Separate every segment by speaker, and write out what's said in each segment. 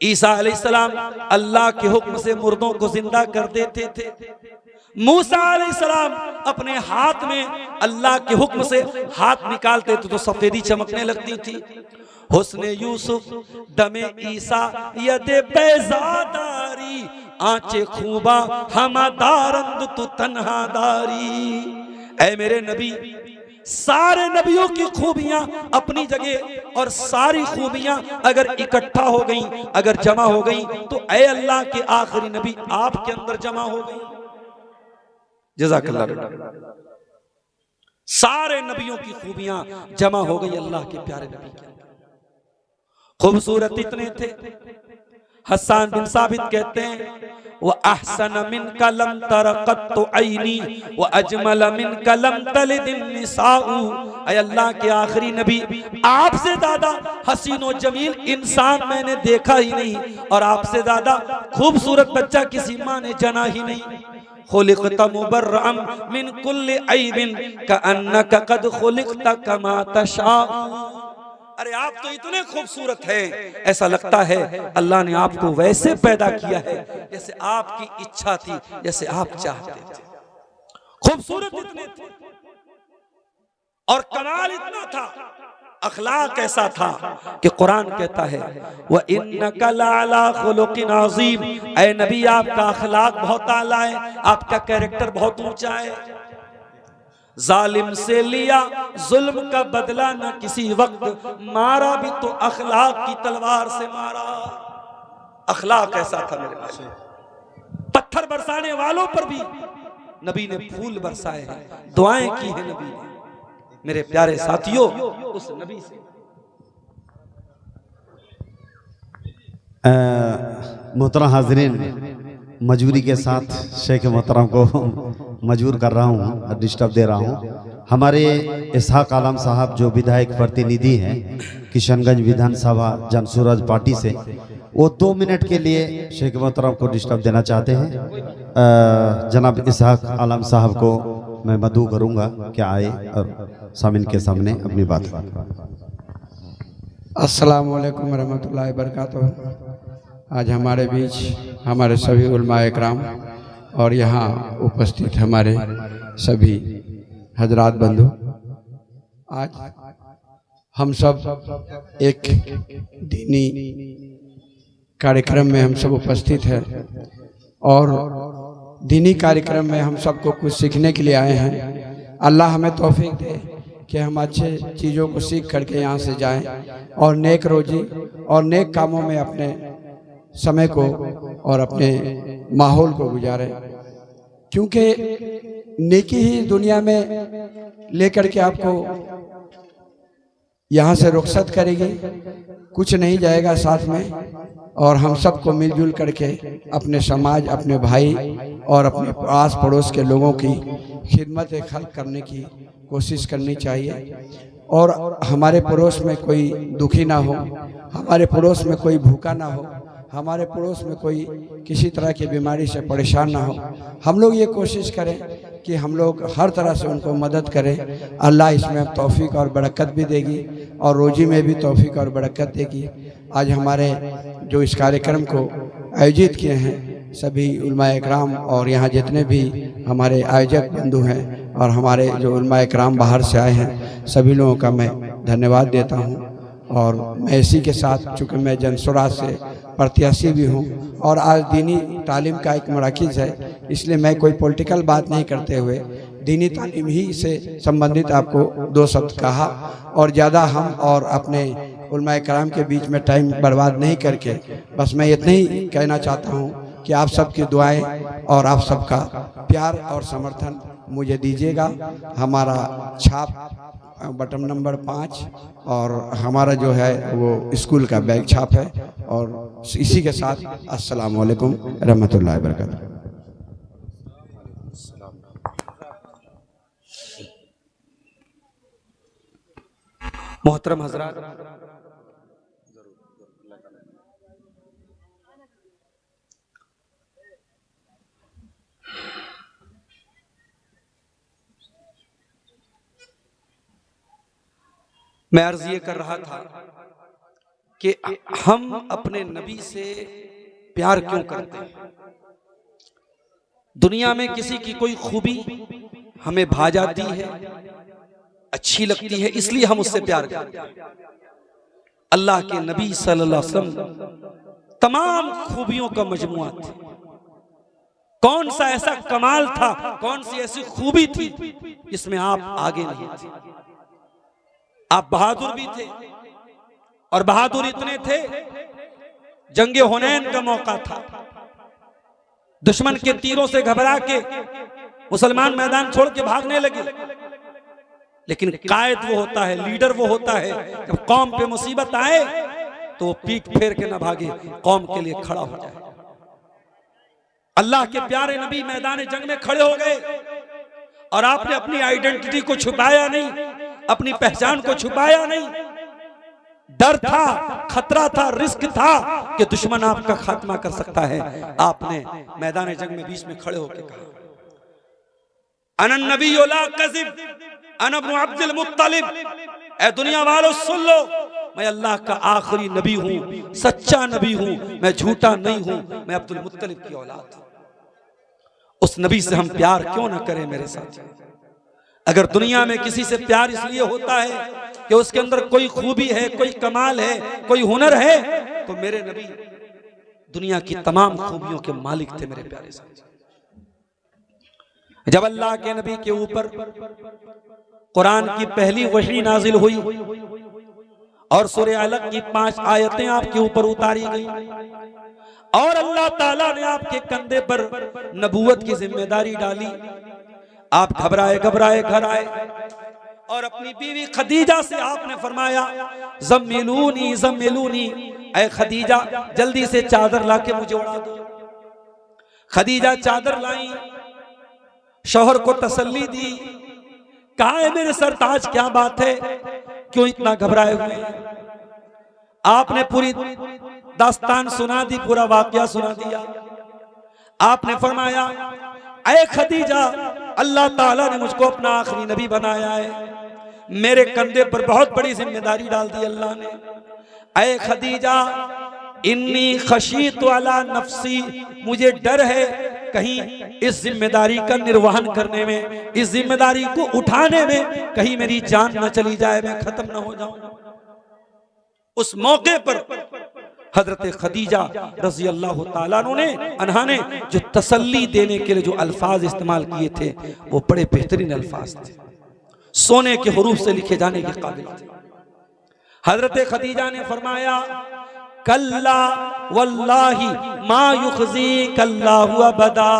Speaker 1: ईसा अलैहिस्सलाम अल्लाह के हुक्म से मुर्दों को जिंदा कर देते थे। मूसा अलैहिस्सलाम अपने हाथ में अल्लाह के हुक्म से हाथ निकालते थे तो सफेदी चमकने लगती थी। हुस्ने यूसुफ दमे ईसा यदे बेजादारी आंचे खूबा हमादारंद तू तन्हादारी। ऐ मेरे नबी, सारे नबियों की खूबियां अपनी जगह और सारी खूबियां अगर इकट्ठा हो गई, अगर जमा हो गई तो ऐ अल्लाह के आखिरी नबी आपके अंदर जमा हो गई। जज़ाकल्लाह। सारे नबियों की खूबियां जमा हो गई अल्लाह के प्यारे नबी के अंदर। खूबसूरत इतने थे, हसन बिन साबित कहते हैं वह अहसन मिन कलम तरक़त ऐनी व अजमल मिन कलम तलिदिन निसाउ। ऐ अल्लाह के आखिरी नबी, आपसे ज्यादा हसीन व जमील इंसान मैंने देखा ही नहीं और आपसे ज्यादा खूबसूरत बच्चा किसी माँ ने जना ही नहीं। खुलिक़त मुबर्रअम मिन कुल्लि ऐबिन कअन्नका क़द खुलिक़त कमा तशाउ। अरे आप तो इतने खूबसूरत हैं, ऐसा लगता है अल्लाह ने आपको वैसे पैदा किया है जैसे आपकी इच्छा थी, जैसे आप चाहते थे। खूबसूरत इतने थे और कमाल इतना था, अखलाक ऐसा था कि कुरान कहता है व इन्नका लअला खुलुकिन अज़ीम। ऐ नबी, आपका अखलाक बहुत आला है, आपका कैरेक्टर बहुत ऊंचा है। जालिम से लिया जुल्म का बदला न किसी वक्त, मारा भी तो अखलाक की तलवार से मारा। अखलाक ऐसा था मेरे भाई, पत्थर बरसाने वालों पर भी नबी ने फूल बरसाए हैं, दुआएं की है नबी ने। मेरे प्यारे साथियों, उस नबी से
Speaker 2: मोहतरम हाजरीन, मजबूरी के साथ शेख मोहतरम को मजबूर कर रहा हूँ, डिस्टर्ब दे रहा हूँ। हमारे इसहाक आलम साहब जो विधायक प्रतिनिधि हैं किशनगंज विधानसभा जनसुराज पार्टी से, वो 2 मिनट के लिए शेख मोहतरम को डिस्टर्ब देना चाहते हैं। जनाब इसहाक आलम साहब को मैं मदऊ करूँगा क्या आए और सामिन के सामने अपनी बात।
Speaker 3: अस्सलाम वालेकुम रहमतुल्लाहि बरकातुहू। आज हमारे बीच हमारे सभी उलमाए इकराम और यहाँ उपस्थित हमारे सभी हजरात बंधु, आज हम सब एक दीनी कार्यक्रम में हम सब उपस्थित हैं और दीनी कार्यक्रम में हम सबको कुछ सीखने के लिए आए हैं। अल्लाह हमें तौफीक दे कि हम अच्छे चीज़ों को सीख करके यहाँ से जाएं और नेक रोजी और नेक कामों में अपने समय को और अपने माहौल को गुजारें, क्योंकि नेकी ही दुनिया में लेकर के आपको यहाँ से रुखसत करेगी, कुछ नहीं जाएगा साथ में। और हम सबको मिलजुल करके अपने समाज, अपने भाई और अपने आस पड़ोस के लोगों की खिदमत खल्क करने की कोशिश करनी चाहिए। और हमारे पड़ोस में कोई दुखी ना हो, हमारे पड़ोस में कोई भूखा ना हो, हमारे पड़ोस में कोई किसी तरह की बीमारी से परेशान ना हो। हम लोग ये कोशिश करें कि हम लोग हर तरह से उनको मदद करें। अल्लाह इसमें तौफीक और बरकत भी देगी और रोजी में भी तौफीक और बरकत देगी। आज हमारे जो इस कार्यक्रम को आयोजित किए हैं सभी उलमाए इकराम और यहाँ जितने भी हमारे आयोजक बंधु हैं और हमारे जो उलमाए इकराम बाहर से आए हैं, सभी लोगों का मैं धन्यवाद देता हूँ। और मैं इसी के साथ, चूँकि मैं जनसुराज से प्रत्याशी भी हूँ और आज दीनी तालीम का एक मराकिज़ है, इसलिए मैं कोई पॉलिटिकल बात नहीं करते हुए दीनी तालीम ही से संबंधित आपको 2 शब्द कहा और ज़्यादा हम और अपने उलमाए कराम के बीच में टाइम बर्बाद नहीं करके बस मैं इतना ही कहना चाहता हूँ कि आप सबकी दुआएं और आप सबका प्यार और समर्थन मुझे दीजिएगा। हमारा छाप बटन नंबर 5 और हमारा जो है वो स्कूल का बैग छाप है। और इसी के साथ अस्सलाम वालेकुम रहमतुल्लाहि व बरकातहू।
Speaker 1: मोहतरम हजरात, मैं अर्ज ये कर रहा था कि हम अपने नबी से प्यार क्यों करते हैं। दुनिया में किसी की कोई खूबी हमें भा जाती है, अच्छी लगती है, इसलिए हम उससे प्यार करते हैं। अल्लाह के नबी सल्लल्लाहु अलैहि वसल्लम तमाम खूबियों का मजमुआ थे। कौन सा ऐसा कमाल था, कौन सी ऐसी खूबी थी जिसमें आप आगे नहीं थे। आप बहादुर भी थे, और बहादुर इतने थे, जंगे हुनैन का मौका था, दुश्मन के तीरों से घबरा के मुसलमान मैदान छोड़ के भागने लगे। लेकिन कायद वो होता है, लीडर वो होता है, जब कौम पे मुसीबत आए तो वो पीठ फेर के ना भागे, कौम के लिए खड़ा हो जाए। अल्लाह के प्यारे नबी मैदान जंग में खड़े हो गए, और आपने अपनी आइडेंटिटी को छुपाया नहीं, अपनी पहचान को छुपाया नहीं। डर था, खतरा था, रिस्क था कि दुश्मन आपका खात्मा कर सकता है। आपने मैदान जंग में बीच में खड़े होकर कहा, अनन नबी ला कज़िब अना इब्न अब्दुल मुत्तलिब। ऐ दुनिया वालों सुन लो, मैं अल्लाह का आखिरी नबी हूं, सच्चा नबी हूं, मैं झूठा नहीं हूं, मैं अब्दुल मुत्तलिब की औलाद हूं। उस नबी से हम प्यार क्यों ना करें मेरे साथ। अगर दुनिया में किसी से प्यार इसलिए होता है कि उसके अंदर कोई खूबी है, कोई कमाल है, कोई हुनर है, तो मेरे नबी दुनिया की तमाम खूबियों के मालिक थे मेरे प्यारे साथी। जब अल्लाह के नबी के ऊपर कुरान की पहली वही नाजिल हुई और सूरह अलग की 5 आयतें आपके ऊपर उतारी गई, और अल्लाह ताला ने आपके कंधे पर नबूवत की जिम्मेदारी डाली, आप घबराए घबराए घर आए और अपनी बीवी खदीजा से आपने फरमाया, ज़म्मिलूनी ज़म्मिलूनी, ऐ खदीजा जल्दी से चादर लाके मुझे उड़ा दो। खदीजा चादर लाई, शौहर को तसल्ली दी, कहा है मेरे सरताज क्या बात है, क्यों इतना घबराए हुए हैं। आपने पूरी दास्तान सुना दी, पूरा वाकया सुना दिया। आपने फरमाया, ऐ खदीजा अल्लाह ताला ने मुझको अपना आखिरी नबी बनाया है, मेरे कंधे पर बहुत बड़ी जिम्मेदारी डाल दी अल्लाह ने। ऐ खदीजा इन्नी खशीतु अला नफ्सी, मुझे डर है कहीं इस जिम्मेदारी का निर्वहन करने में, इस जिम्मेदारी को उठाने में कहीं मेरी जान न चली जाए, मैं खत्म न हो जाऊं। उस मौके पर हजरत खदीजा रजी अल्लाह ताला अन्हा ने जो तसल्ली देने के लिए जो अल्फाज इस्तेमाल किए थे वो बड़े बेहतरीन अल्फाज थे, सोने के हुरूफ से लिखे जाने के काबिल थे। हजरत खदीजा ने फरमाया, कल्ला वल्लाही मा युखज़ी कल्लाहु अबदा।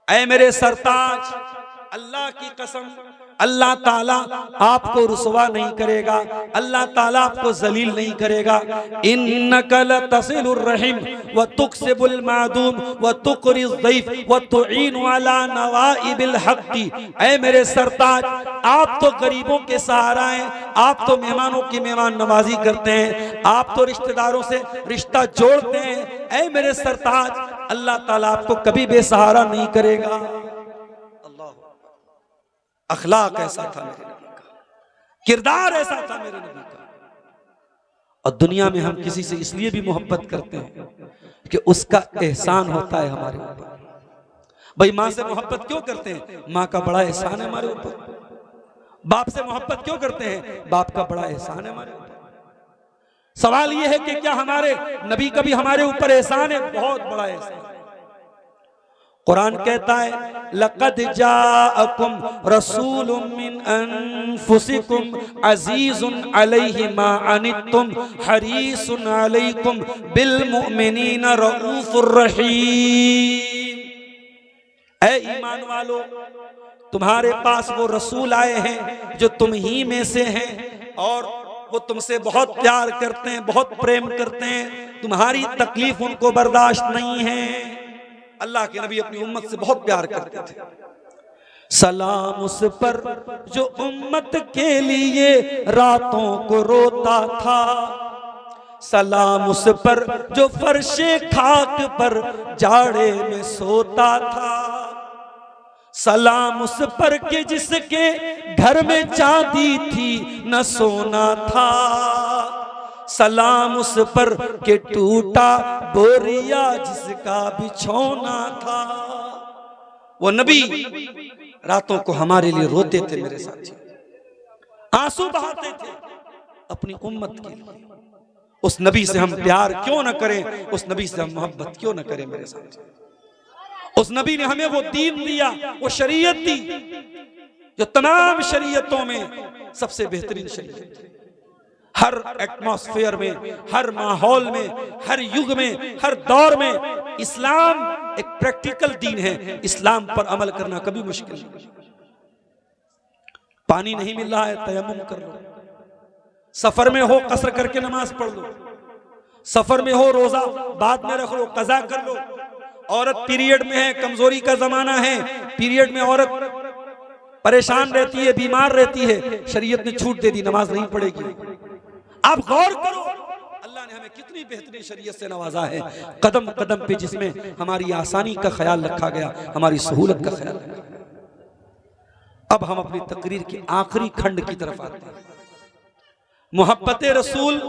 Speaker 1: ऐ मेरे सरताज, अल्लाह की कसम, अल्लाह ताला आपको रुसवा नहीं करेगा, अल्लाह ताला आपको जलील नहीं करेगा। इन्नका लतसिलुर रहीम व तुक्सिबुल मादूम व तुक़रिज़ ज़ईफ़ व तुईनु अला नवाइबिल हक़्क़ी। ऐ मेरे सरताज, आप तो गरीबों के सहारा हैं, आप तो मेहमानों की मेहमान नवाजी करते हैं, आप तो रिश्तेदारों से रिश्ता जोड़ते हैं। ऐ मेरे सरताज, अल्लाह ताला आपको कभी बेसहारा नहीं करेगा। अखलाक ऐसा था मेरे नबी का, किरदार ऐसा था मेरे नबी का। और दुनिया में हम किसी से इसलिए भी मोहब्बत करते हैं कि उसका एहसान होता है हमारे ऊपर। भाई माँ से मोहब्बत क्यों करते हैं? माँ का बड़ा एहसान है हमारे ऊपर। बाप से मोहब्बत क्यों करते हैं? बाप का बड़ा एहसान है हमारे ऊपर। सवाल यह है कि क्या हमारे नबी का भी हमारे ऊपर एहसान है? बहुत बड़ा एहसान है। कुरान कहता है, लक़द जाअकुम रसूलुम मिन अनफुसिकुम अज़ीज़ुन अलैहि मा अनित्तुम हरीसुन अलैकुम बिल मुमिनीना रऊफ़ुर रहीम। ऐ ईमान वालो, तुम्हारे पास वो रसूल आए हैं जो तुम ही में से हैं, और वो तुमसे बहुत प्यार करते हैं, बहुत प्रेम करते हैं, तुम्हारी तकलीफ उनको बर्दाश्त नहीं है। अल्लाह के नबी अपनी उम्मत से बहुत प्यार करते थे। सलाम उस पर जो उम्मत के लिए रातों को रोता था, सलाम उस पर जो फर्शे खाक पर जाड़े में सोता था, सलाम उस पर के जिसके घर में चांदी थी न सोना था, सलाम उस पर के टूटा बोरिया जिसका बिछौना था। वो नबी रातों को हमारे लिए रोते थे मेरे साथी, आंसू बहाते थे अपनी उम्मत के लिए। उस नबी से हम प्यार क्यों न करें, उस नबी से हम मोहब्बत क्यों न करें मेरे साथी। उस नबी ने हमें वो दीन दिया, वो शरीयत दी जो तमाम शरीयतों में सबसे बेहतरीन शरीयत है। हर एटमॉस्फेयर में, हर माहौल में, हर युग में, हर दौर में इस्लाम एक प्रैक्टिकल दीन है। इस्लाम पर अमल करना कभी मुश्किल नहीं। पानी नहीं मिल रहा है, तयम्मुम कर लो। सफर में हो, कसर करके नमाज पढ़ लो। सफर में हो, रोजा बाद में रख लो, कज़ा कर लो। औरत पीरियड में है, कमजोरी का जमाना है, पीरियड में औरत परेशान रहती है, बीमार रहती है, शरीयत ने छूट दे दी, नमाज नहीं पड़ेगी। आप गौर करो, अल्लाह ने हमें कितनी बेहतरीन शरीयत से नवाजा है, कदम कदम पे, जिसमें हमारी आसानी का ख्याल रखा गया, हमारी सहूलत का ख्याल रखा गया। अब हम अपनी तकरीर के आखिरी खंड की तरफ आते हैं। मोहब्बत रसूल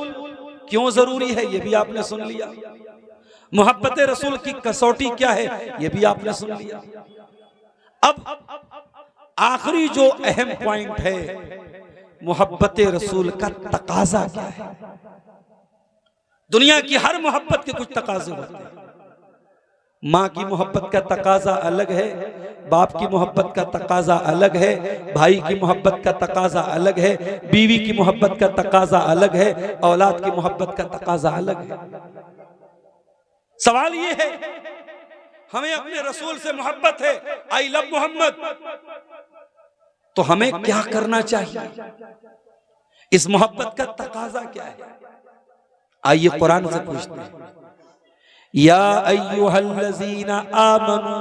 Speaker 1: क्यों जरूरी है, यह भी आपने सुन लिया। मोहब्बत रसूल की कसौटी क्या है, यह भी आपने सुन लिया। अब आखिरी जो अहम पॉइंट है, मोहब्बत रसूल का तकाजा क्या है। दुनिया की हर मोहब्बत के कुछ तकाजे होते हैं। माँ की मोहब्बत का तकाजा अलग है, बाप की मोहब्बत का तकाजा अलग है, भाई की मोहब्बत का तकाजा अलग है, बीवी की मोहब्बत का तकाजा अलग है, औलाद की मोहब्बत का तकाजा अलग है। सवाल ये है, हमें अपने रसूल से मोहब्बत है, आई लव मोहम्मद, तो हमें क्या करना चाहिए? इस मोहब्बत का तकाजा क्या है? आइए कुरान से पूछते हैं। या अय्युहल्लज़ीना आमनू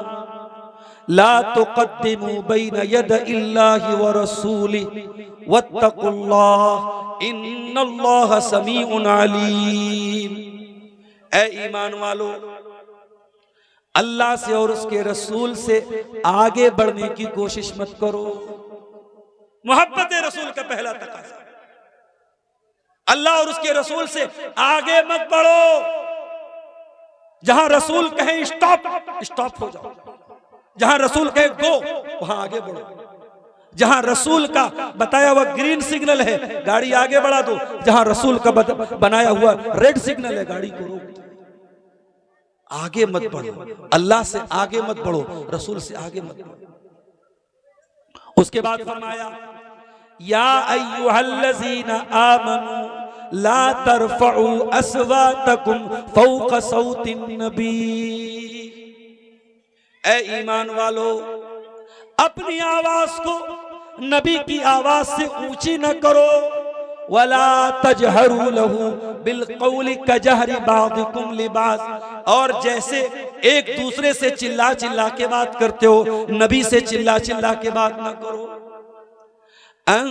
Speaker 1: ला तुक़द्दिमू बैना यदइल्लाहि व रसूलिही वत्तक़ुल्लाह इन्नल्लाहा समीउन अलीम। ऐ ईमान वालो, अल्लाह से और उसके रसूल से आगे बढ़ने की कोशिश मत करो। मोहब्बत रसूल का पहला तकाजा, अल्लाह और उसके रसूल से आगे मत बढ़ो। जहां रसूल कहे स्टॉप, स्टॉप हो जाओ। जहां रसूल कहे गो, वहां आगे बढ़ो। जहां रसूल का बताया हुआ ग्रीन सिग्नल है, गाड़ी आगे बढ़ा दो। जहां रसूल का बनाया हुआ रेड सिग्नल है, गाड़ी को रोक दो। आगे मत बढ़ो, अल्लाह से आगे मत बढ़ो, रसूल से आगे मत बढ़ो। उसके बाद फरमाया, या अय्युहल्लज़ीना आमनू ला तरफ़उ अस्वातकुम फ़ौक़ सौतिन नबी। ऐ ईमान वालो, अपनी आवाज को नबी की आवाज से ऊंची न करो। वला तजहरू लहू बिलक़ौलि कजहरि बाज़िकुम लिबाज़, और जैसे एक दूसरे से चिल्ला चिल्ला के बात करते हो, नबी से चिल्ला चिल्ला के बात न करो। अन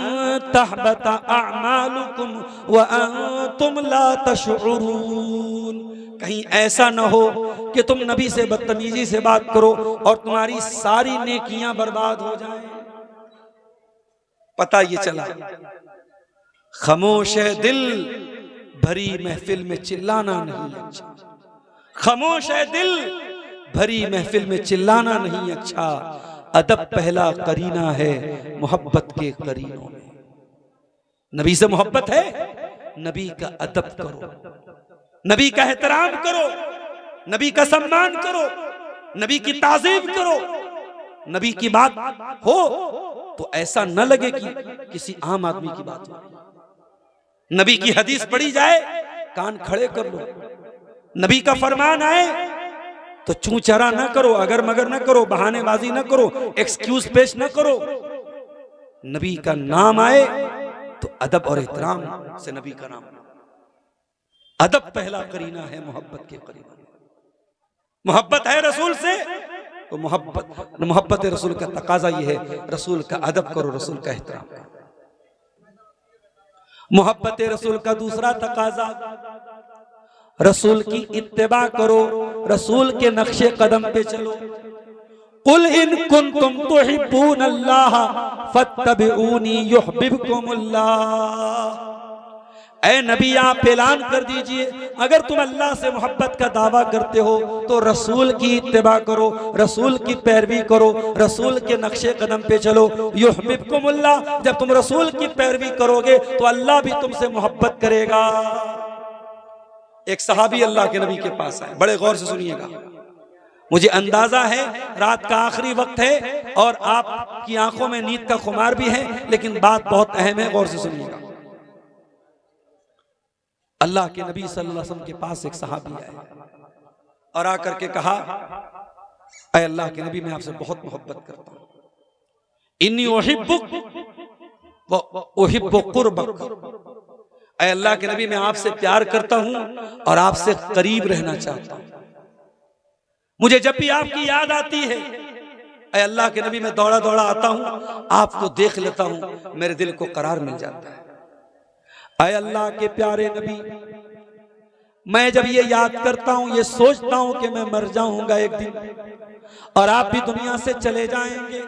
Speaker 1: तहबता अअमालुकुम व अंतुम ला तशउरून, कहीं ऐसा न हो कि तुम नबी से बदतमीजी से बात करो और तुम्हारी सारी नेकियां बर्बाद हो जाएं। पता ये चला, खामोश है दिल, भरी महफिल में चिल्लाना नहीं अच्छा। खामोश है दिल, भरी महफिल में चिल्लाना नहीं अच्छा। अदब पहला करीना है मोहब्बत के करीनों में। नबी से मोहब्बत है, नबी का अदब करो, नबी का एहतराम करो, नबी का सम्मान करो, नबी की ताज़ीम करो। नबी की बात हो तो ऐसा न लगे कि किसी आम आदमी की बात हो। नबी की हदीस पढ़ी जाए, कान खड़े कर लो। नबी का फरमान आए तो चूं चरा न करो, अगर मगर न करो, बहानेबाजी न करो, एक्सक्यूज पेश न करो। नबी का नाम आए तो अदब और एहतराम से नबी का नाम। अदब पहला करीना है मोहब्बत के करीना। मोहब्बत है रसूल से तो मोहब्बत रसूल का तकाजा ये है, रसूल का अदब करो, रसूल का एहतराम करो। मोहब्बत रसूल का दूसरा तकाजा, रसूल की इत्तिबा करो, रसूल के नक्शे कदम पे चलो। कुल इन कुंतुम तुहिब्बूनल्लाह फत्तबिऊनी युहब्बिबकुमुल्लाह। ऐ नबी आप ऐलान कर दीजिए, अगर तुम अल्लाह से मोहब्बत का दावा करते हो तो रसूल की इत्तिबा करो, रसूल की पैरवी करो, रसूल के नक्शे कदम पे चलो। युहिब्बुकुमुल्लाह, जब तुम रसूल की पैरवी करोगे तो अल्लाह भी तुमसे मोहब्बत करेगा। एक सहाबी अल्लाह के नबी के पास आए, बड़े गौर से सुनिएगा, मुझे अंदाजा है रात का आखिरी वक्त है और आपकी आंखों में नींद का खुमार भी है, लेकिन बात बहुत अहम है, गौर से सुनिएगा। अल्लाह के नबी सल्लल्लाहु अलैहि वसल्लम के पास एक सहाबी आए और आकर के कहा, ऐ अल्लाह के नबी मैं आपसे बहुत मोहब्बत करता हूं, इन्नी उहिब्बुक व उहिब्बु कुर्बक, ऐ अल्लाह के नबी मैं आपसे प्यार करता हूं और आपसे करीब रहना चाहता हूं। मुझे जब भी आपकी याद आती है ऐ अल्लाह के नबी मैं दौड़ा दौड़ा आता हूं, आपको देख लेता हूं, मेरे दिल को करार मिल जाता है। ऐ अल्लाह के प्यारे नबी, मैं जब ये याद करता हूं, ये सोचता हूं कि मैं मर जाऊंगा एक दिन और आप भी दुनिया से चले जाएंगे,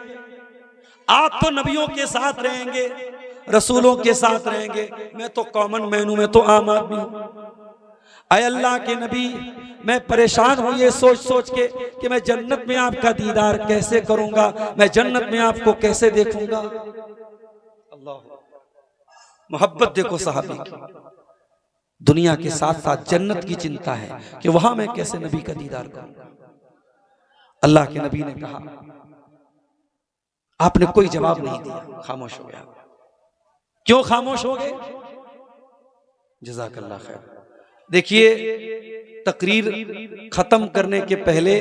Speaker 1: आप तो नबियों के साथ रहेंगे, रसूलों के साथ रहेंगे, मैं तो कॉमन मैन हूं, मैं तो आम आदमी हूं। ऐ अल्लाह के नबी मैं परेशान हूं ये सोच सोच के कि मैं जन्नत में आपका दीदार कैसे करूंगा, मैं जन्नत में आपको कैसे देखूंगा। अल्लाह, मोहब्बत देखो सहाबी की, दुनिया के साथ साथ जन्नत की चिंता है कि वहां मैं कैसे नबी का दीदार करूंगा। अल्लाह के नबी ने कहा, आपने कोई जवाब नहीं दिया, खामोश हो गया। क्यों खामोश हो गए? जज़ाकल्लाह खैर। देखिए, तकरीर खत्म करने के पहले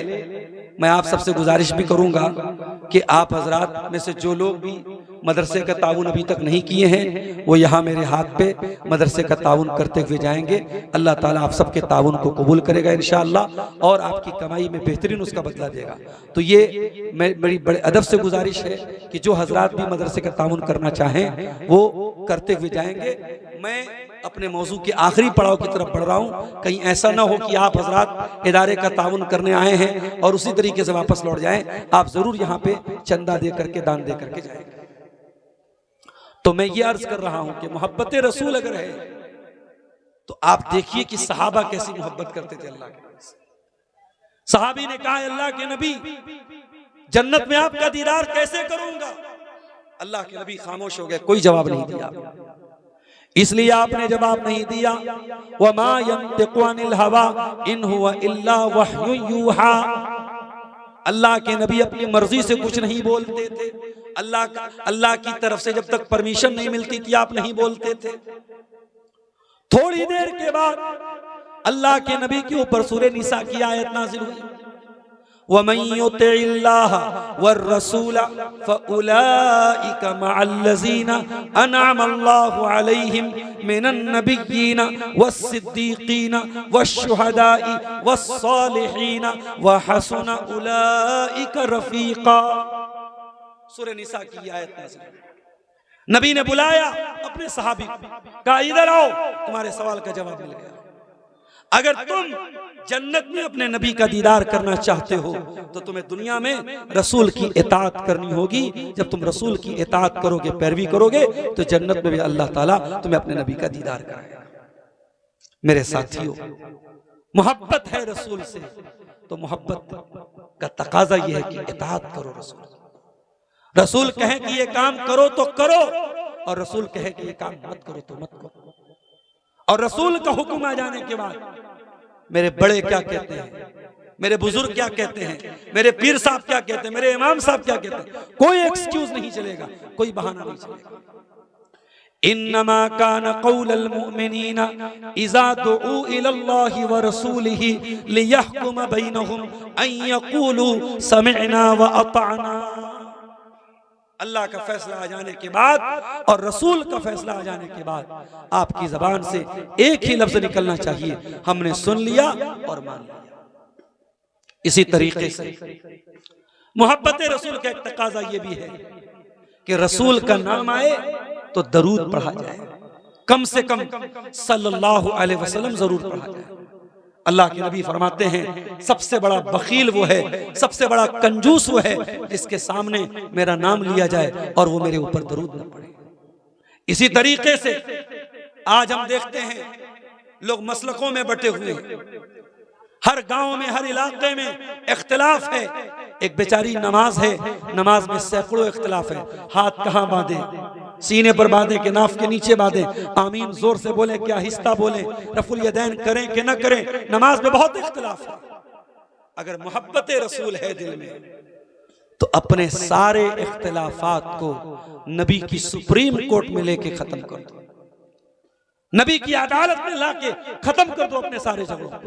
Speaker 1: मैं आप सबसे गुजारिश भी करूंगा कि आप हजरात में से जो लोग भी मदरसे का ताउन अभी तक नहीं किए हैं वो यहाँ मेरे हाथ पे मदरसे का ताउन करते हुए जाएंगे। अल्लाह ताला आप सबके ताउन को कबूल करेगा इंशाअल्लाह और आपकी कमाई में बेहतरीन उसका बदला देगा। तो ये मेरी बड़े अदब से गुजारिश है कि जो हजरात भी मदरसे का ताउन करना चाहें वो करते हुए जाएंगे। मैं अपने मौजू के आखिरी पड़ाव की तरफ बढ़ रहा हूँ, कहीं ऐसा ना हो कि आप हजरात इदारे का ताउन करने आए हैं और उसी तरीके से वापस लौट जाएं। आप जरूर यहाँ पे चंदा दे करके, दान दे करके जाएंगे। तो मैं ये अर्ज कर रहा हूं कि मोहब्बत रसूल अगर है तो आप देखिए कि सहाबा कैसी मोहब्बत करते थे अल्लाह के नबी से। सहाबी ने कहा, अल्लाह के नबी जन्नत में आपका दीदार कैसे करूंगा? अल्लाह के नबी खामोश हो गए, कोई जवाब नहीं दिया। इसलिए आपने जवाब नहीं दिया, वमा यंतिकु अनिल हवा इन हुवा इल्ला वह्यु यूहा। अल्लाह के नबी अपनी मर्जी से कुछ नहीं बोलते थे, अल्लाह की तरफ से जब तक परमिशन नहीं मिलती थी आप नहीं बोलते थे। थोड़ी देर के बाद अल्लाह के नबी के ऊपर सूरह निसा की आयत नाजिल हुई, वमन युतिइल्लाह वर्रसूल फउलाइका मअल्लज़ीना अनअम अल्लाहु अलैहिम मिनन नबिय्यीन वस्सिद्दीक़ीन वश्शुहदाई वस्सालिहीन वहसुन उलाइका रफ़ीक़ा। सूरह निसा की आयत नाज़िल। नबी ने बुलाया अपने सहाबी को, कहा इधर आओ, तुम्हारे सवाल का जवाब मिल गया। अगर तुम जन्नत में अपने नबी का दीदार करना चाहते हो तो तुम्हें दुनिया में रसूल की इताअत करनी होगी। जब तुम रसूल की इताअत करोगे, पैरवी करोगे, तो जन्नत में भी अल्लाह ताला तुम्हें अपने नबी का दीदार कराएगा। मेरे साथियों, मोहब्बत है रसूल से तो मोहब्बत का तकाजा यह है कि इताअत करो रसूल। रसूल कहे कि ये काम करो तो करो और रसूल कहे कि ये काम मत करो तो मत करो। और रसूल का हुक्म आ जाने के बाद मेरे बड़े क्या कहते हैं, मेरे बुजुर्ग क्या कहते हैं, मेरे पीर साहब क्या कहते हैं, मेरे इमाम साहब क्या कहते हैं, कोई एक्सक्यूज नहीं चलेगा, कोई बहाना नहीं चलेगा। इन्नमा कान कौलल मुमिनीना इज़ा दुऊ इलल्लाहि व रसूलिही लियहकुम बैनहुम अन यक़ूलू समिअना व अतअना। अल्लाह का फैसला आ जाने के बाद और रसूल का फैसला आ जाने के बाद आपकी जबान से एक ही लफ्ज निकलना चाहिए, हमने सुन लिया और मान लिया। इसी तरीके से मोहब्बत रसूल का एक तकाजा ये भी है कि रसूल का नाम आए तो दरूद पढ़ा जाए, कम से कम सल्लल्लाहु अलैहि वसल्लम जरूर पढ़ा जाए। अल्लाह के नबी फरमाते हैं सबसे बड़ा बखील वो है, सबसे बड़ा कंजूस वो है जिसके सामने मेरा नाम लिया जाए और वो मेरे ऊपर दरूद न पढ़े। इसी तरीके से आज हम देखते हैं लोग मसलकों में बटे हुए हैं, हर गांव में हर इलाके में इख्तिलाफ है। एक बेचारी नमाज है, नमाज में सैकड़ों इख्तिलाफ है। हाथ कहाँ बांधे, सीने पर बांधे कि नाफ के नीचे बांधे, आमीन जोर से बोले क्या हिस्सा बोले, रफुल यदैन करें कि न करें, नमाज में बहुत इख्तिलाफ है। अगर मोहब्बत रसूल है दिल में तो अपने सारे इख्तिलाफात को नबी की सुप्रीम कोर्ट में लेके खत्म कर दो, नबी की अदालत में लाके खत्म कर दो अपने सारे झगड़ों को।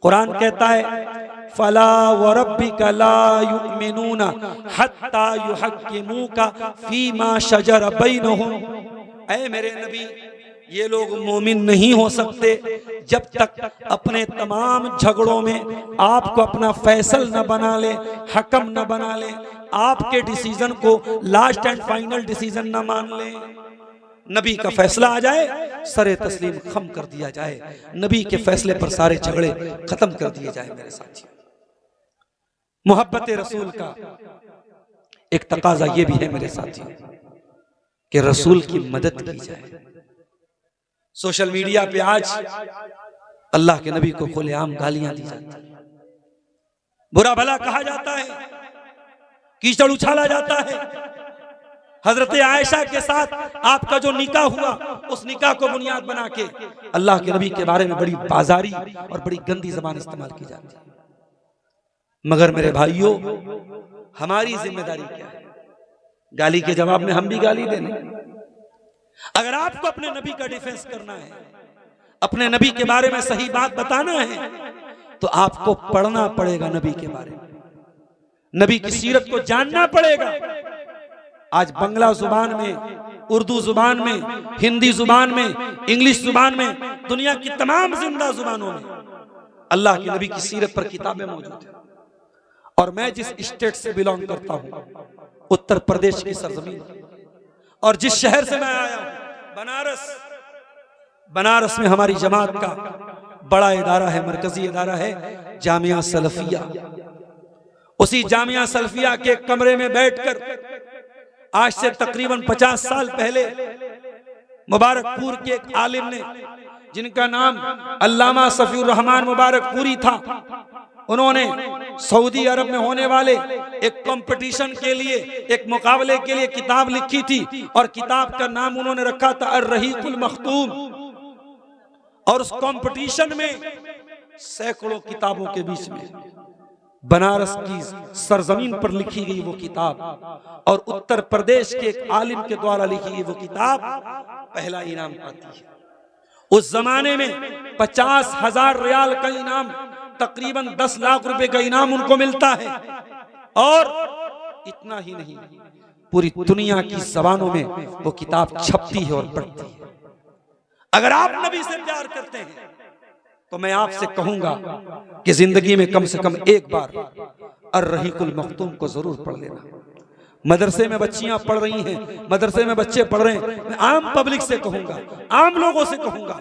Speaker 1: कुरान कहता है फला व रब्बिका ला युमिनूना हत्ता युहक्किमूका फीमा शजर बैनहुम। ऐ मेरे नबी, ये लोग मोमिन नहीं हो सकते जब तक अपने तमाम झगड़ों में आपको अपना फैसल न बना ले, हकम न बना ले, आपके डिसीजन को लास्ट एंड फाइनल डिसीजन न मान ले। नबी का फैसला आ जाए, सरे तस्लीम खम कर दिया जाए, नबी के फैसले पर सारे झगड़े खत्म कर दिए जाए। मेरे साथियों, मोहब्बत रसूल का एक तकाजा ये भी है मेरे साथियों कि रसूल की मदद की जाए। सोशल मीडिया पे आज अल्लाह के नबी को खुलेआम गालियां दी जाती है, बुरा भला कहा जाता है, कीचड़ उछाला जाता है। हजरत आयशा के साथ आपका जो निकाह हुआ, उस निकाह को बुनियाद बना के अल्लाह के नबी के बारे में बड़ी बाजारी और बड़ी गंदी जबान इस्तेमाल की जाती है। मगर मेरे भाइयों, हमारी जिम्मेदारी क्या है? गाली के जवाब में हम भी गाली देने। अगर आपको अपने नबी का डिफेंस करना है, अपने नबी के बारे में सही बात बताना है, तो आपको पढ़ना पड़ेगा नबी के बारे में, नबी की सीरत को जानना पड़ेगा। आज बंगला जुबान में, उर्दू जुबान में, हिंदी जुबान में, इंग्लिश जुबान में, दुनिया की तमाम जिंदा जुबानों में अल्लाह के नबी की सीरत पर किताबें मौजूद हैं। और मैं जिस स्टेट से बिलोंग करता हूं, उत्तर प्रदेश की सरजमीन, और जिस शहर से मैं आया हूं, बनारस, बनारस में हमारी जमात का बड़ा इदारा है, मरकजी इदारा है जामिया सलफिया। उसी जामिया सलफिया के कमरे में बैठकर आज से तकरीबन 50 साल पहले मुबारकपुर के एक आलिम ने, जिनका नाम अल्लामा सफीउर रहमान मुबारकपुरी था, उन्होंने सऊदी अरब में होने वाले एक कंपटीशन के लिए, एक मुकाबले के लिए किताब लिखी थी, और किताब का नाम उन्होंने रखा था अर्रहीकुल मख्तूम। और उस कंपटीशन में सैकड़ों किताबों के बीच में बनारस की सरजमीन पर लिखी गई वो किताब, और उत्तर प्रदेश के एक आलिम के द्वारा लिखी गई वो किताब पहला इनाम पाती है। उस जमाने में 50,000 रियाल का इनाम, तकरीबन 10 लाख रुपए का इनाम उनको मिलता है। और इतना ही नहीं, पूरी दुनिया की जबानों में वो किताब छपती है और पढ़ती है। अगर आप नबी से प्यार करते हैं तो मैं आपसे कहूंगा कि जिंदगी में कम से कम एक बार अर्रहीकुल मख्तूम को जरूर पढ़ लेना। मदरसे में बच्चियां पढ़ रही हैं, मदरसे में बच्चे पढ़ रहे हैं, मैं आम पब्लिक से कहूंगा, आम लोगों से कहूंगा,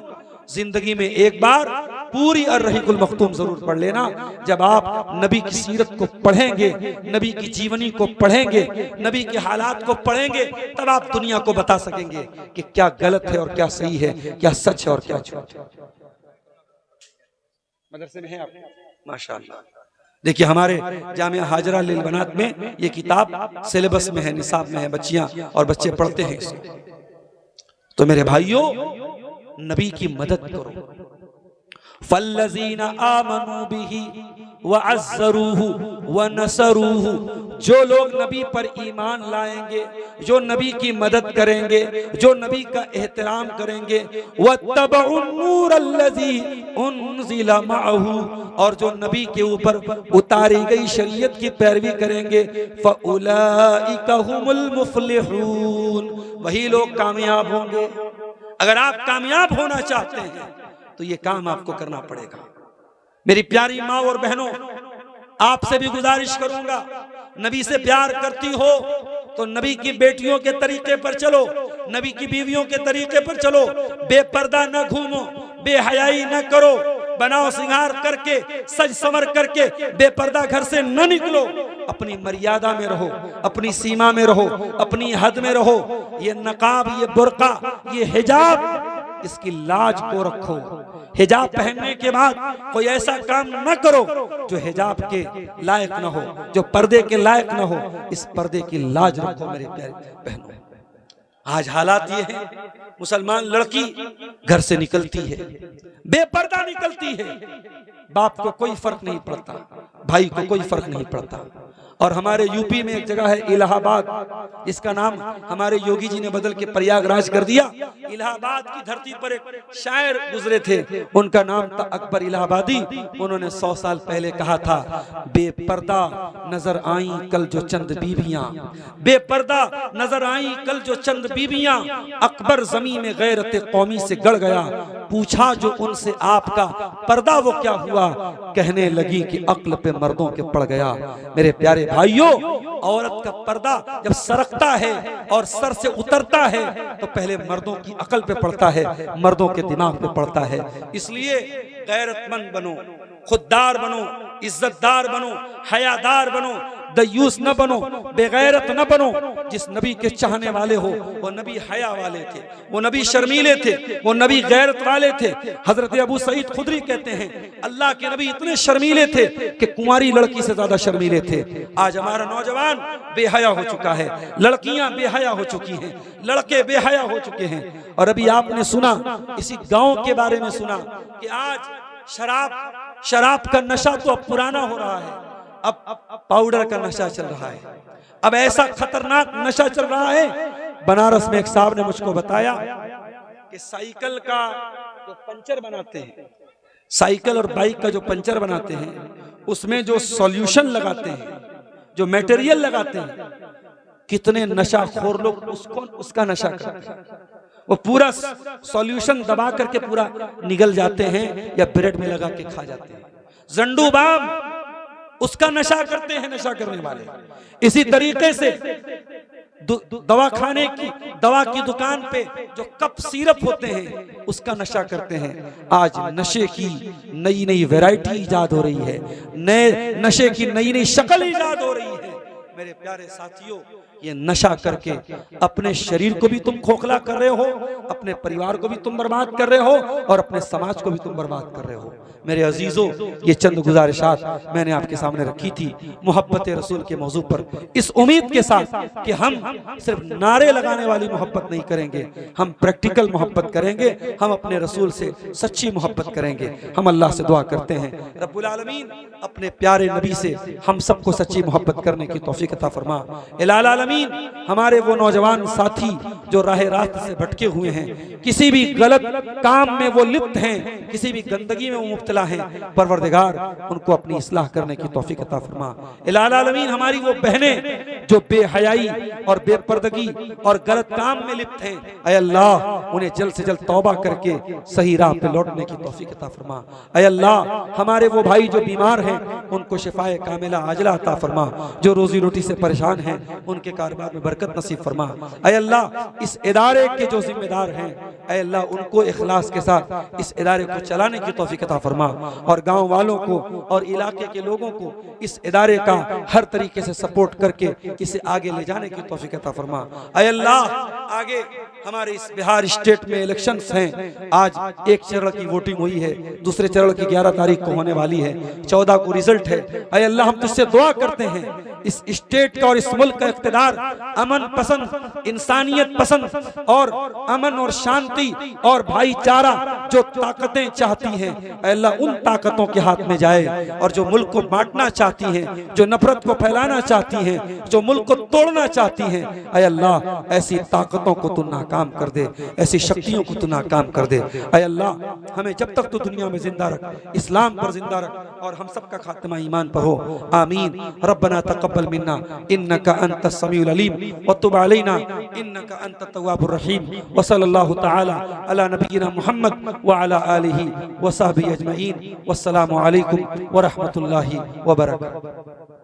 Speaker 1: जिंदगी में एक बार पूरी अर्रहीकुल मख्तूम जरूर पढ़ लेना। जब आप नबी की सीरत को पढ़ेंगे, नबी की जीवनी को पढ़ेंगे, नबी के हालात को पढ़ेंगे, तब आप दुनिया को बता सकेंगे कि क्या गलत है और क्या सही है, क्या सच है और क्या झूठ है। मदरसे में है आप? माशाअल्लाह। देखिए, हमारे जामिया हाजरा लिल बनात में ये किताब सिलेबस में है, निसाब में है, बच्चियां और बच्चे पढ़ते हैं इसको। तो मेरे भाइयों, नबी की मदद करो। फल्लज़ीना आमनू बिही व अज़्ज़रूहु व नसरूहु, जो लोग नबी पर ईमान लाएंगे, जो नबी की मदद करेंगे, जो नबी का एहतराम करेंगे, वत्तबउन नूरल्लज़ी उन्ज़िला मअहू, और जो नबी के ऊपर उतारी गई शरीयत की पैरवी करेंगे, फ़उलाइका हुमुल मुफ़्लिहून, वही लोग कामयाब होंगे। अगर आप कामयाब होना चाहते हैं तो ये काम आपको करना पड़ेगा। मेरी प्यारी माँ और बहनों, आपसे भी गुजारिश करूंगा, नबी से प्यार करती हो तो नबी की बेटियों के तरीके पर चलो, नबी की बीवियों के तरीके पर चलो, बेपर्दा न घूमो, बेहयाई न करो, बनाओ सिंगार करके, सज संवर करके बेपर्दा घर से न निकलो, अपनी मर्यादा में रहो, अपनी सीमा में रहो, अपनी हद में रहो। ये नकाब, ये बुर्का, ये हिजाब इसकी लाज को रखो। हिजाब पहनने के बाद कोई ऐसा काम न करो जो हिजाब के लायक न हो, जो पर्दे के लायक न हो। इस पर्दे की लाज रखो मेरे प्यारे बहनों। आज हालात ये है, मुसलमान लड़की घर से निकलती है, बेपर्दा निकलती है, बाप को कोई फर्क नहीं पड़ता, भाई को कोई फर्क नहीं पड़ता। और हमारे यूपी में एक जगह है इलाहाबाद, जिसका नाम हमारे योगी जी ने बदल के प्रयागराज कर दिया। इलाहाबाद की धरती पर एक शायर गुजरे थे, उनका नाम था अकबर इलाहाबादी। उन्होंने 100 साल पहले कहा था, बेपर्दा नजर आई कल जो चंद बीबियां, बेपर्दा नजर आई कल जो चंद बीबियां, अकबर जमीन में गैरत कौमी से गड़ गया, पूछा जो उनसे आपका पर्दा वो क्या हुआ, कहने लगी कि अक्ल पे मर्दों के पड़ गया। मेरे प्यारे भाइयों, औरत का पर्दा जब सरकता है और सर से उतरता है तो पहले मर्दों की अकल पे पड़ता है, मर्दों के दिमाग पे पड़ता है। इसलिए गैरतमंद बनो, खुददार बनो, इज्जतदार बनो, हयादार बनो, दयूस न बनो, बेगैरत न बनो। जिस नबी के चाहने वाले हो वो नबी हया वाले थे, वो नबी शर्मीले थे, वो नबी गैरत वाले थे। हजरत अबू सईद खुदरी कहते हैं, अल्लाह के नबी इतने शर्मीले थे कि कुंवारी लड़की से ज्यादा शर्मीले थे। आज हमारा नौजवान बेहया हो चुका है, लड़कियां बेहया हो चुकी हैं, लड़के बेहया हो चुके हैं। और अभी आपने सुना, इसी गांव के बारे में सुना कि आज शराब का नशा तो अब पुराना हो रहा है, अब पाउडर का नशा चल रहा है, अब ऐसा खतरनाक नशा चल रहा है। बनारस में एक साहब ने मुझको बताया कि साइकिल का जो पंचर बनाते हैं, साइकिल और बाइक का जो पंचर बनाते हैं, उसमें जो सॉल्यूशन लगाते हैं, जो मटेरियल लगाते हैं, कितने नशाखोर लोग उसका नशा करते हैं। वो पूरा सॉल्यूशन दबा करके पूरा निगल जाते हैं या ब्रेड में लगा के खा जाते हैं। जंडू बाम उसका नशा करते हैं नशा करने वाले। इसी तरीके से दवाखाने की दवा की दुकान पे जो कप सिरप होते हैं उसका नशा करते हैं। आज नशे की नई नई वैरायटी इजाद हो रही है, नए नशे की नई नई शक्ल इजाद हो रही है। मेरे प्यारे साथियों, ये नशा करके अपने शरीर को भी तुम खोखला कर रहे हो, अपने परिवार को भी तुम बर्बाद कर रहे हो और अपने समाज को भी तुम बर्बाद कर रहे हो। मेरे अजीजों, ये चंद गुजारिशात मैंने आपके सामने रखी थी मोहब्बत रसूल के मौजू पर, इस उम्मीद के साथ कि हम सिर्फ नारे लगाने वाली मोहब्बत नहीं करेंगे, हम प्रैक्टिकल मोहब्बत करेंगे, हम अपने रसूल से सच्ची मोहब्बत करेंगे। हम अल्लाह से दुआ करते हैं, रब्बुल आलमीन अपने प्यारे नबी से हम सबको सच्ची मोहब्बत करने की तौफीक अता फरमा। इलाल आलमीन हमारे वो नौजवान साथी जो राह रास्त से भटके हुए हैं, किसी भी गलत काम में वो लिप्त हैं, किसी भी गंदगी में वो मुब्तला हैं, परवरदिगार उनको अपनी इस्लाह करने की तौफीक अता फरमा। इलाल आलमीन हमारी वो बहनें जो बेहयाई और बेपर्दगी और गलत काम में लिप्त हैं, ऐ अल्लाह उन्हें जल्द से जल्द तौबा करके सही राह पे लौटने की तौफीक अता फरमा। ऐ अल्लाह हमारे वो भाई जो बीमार हैं उनको शिफाए कामिला आजला अता फरमा, जो रोजी रोटी से परेशान हैं उनके कारोबार में बरकत नसीब फरमा। ऐ अल्लाह इस इदारे के जो जिम्मेदार हैं, ऐ अल्लाह उनको इखलास के साथ इस इदारे को चलाने की तौफीक अता फरमा और गांव वालों को और इलाके के लोगों को इस इदारे का हर तरीके से सपोर्ट करके इसे आगे ले जाने की तौफीक अता फरमा। ऐ अल्लाह आगे हमारे इस बिहार स्टेट में इलेक्शंस हैं, आज एक चरण की वोटिंग हुई है, दूसरे चरण की 11 तारीख को होने वाली है, 14 को रिजल्ट है। ऐ अल्लाह हम तुझसे दुआ करते हैं इस स्टेट का और इस मुल्क का इख्तिदार अमन पसंद, इंसानियत पसंद और अमन और शांति और भाईचारा जो ताकतें चाहती हैं, अल्लाह उन ताकतों के हाथ में जाए। और जो मुल्क को बांटना चाहती हैं, जो नफरत को फैलाना चाहती हैं, जो मुल्क को तोड़ना चाहती हैं, ऐ अल्लाह ऐसी ताकतों को तू नाकाम कर दे, ऐसी शक्तियों को तू नाकाम कर दे। ऐ अल्लाह हमें जब तक तू दुनिया में जिंदा रख, इस्लाम पर जिंदा रख और हम सबका खात्मा ईमान पर हो। आमीन। रब्बना तक़ब्बल मिन्ना इन्नका अंतस समीउल अलीम व तुब अलैना इन्नका अंतत तव्वाबुर रहीम। व सल्लल्लाहु तआला अला नबिय्यिना मुहम्मद व अला आलिहि व सहबिहि अजमईन। वस्सलामु अलैकुम व रहमतुल्लाहि व बरकातुहू।